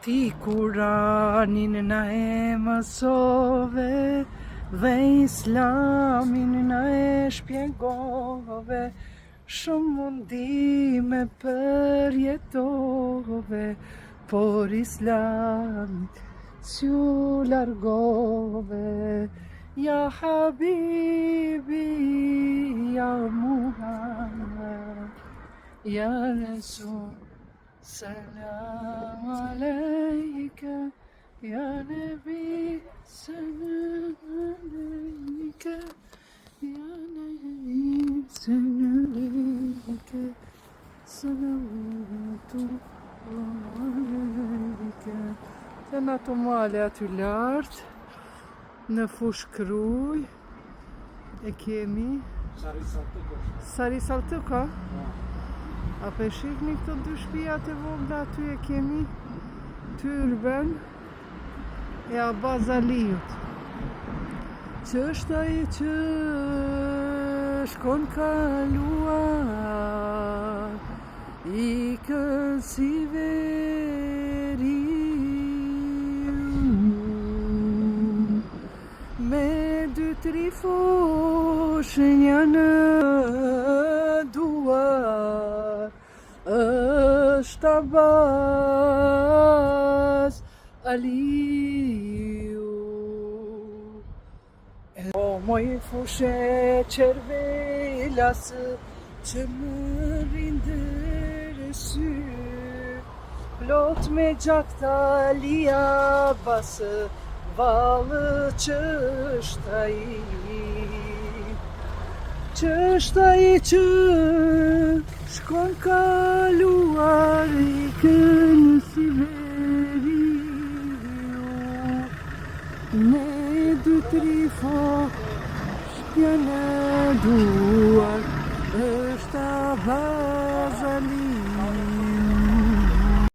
Ti Kuranin na e mësove dhe Islamin na e shpjegove, shumë mundime përjetove, por Islamit s'ju largove. Ja Habibi, ja Muhammed, ja Resul, salam alejke, ja Nebi, salam alejke, ja Nebi, salam alejke, salavatullahi alejke. Të në ato male aty lartë, në Fush Kruj, e kemi Sari Saltuka. Apo e shihni këto dy shtëpiat e vogla aty, e kemi Tyrben e Abaz Aliut. Ç'është ai që shkon kaluar, ikën si veri, me dy tri fushnja në duar, është Abaz Aliu. O moj fushe qervelas që më rindër sy, plot me gjakta lia basë, valë q'është ai, q'është ai që shkon kaluar, ikën si veriu, me dy tri fushnja në duar, është Abaz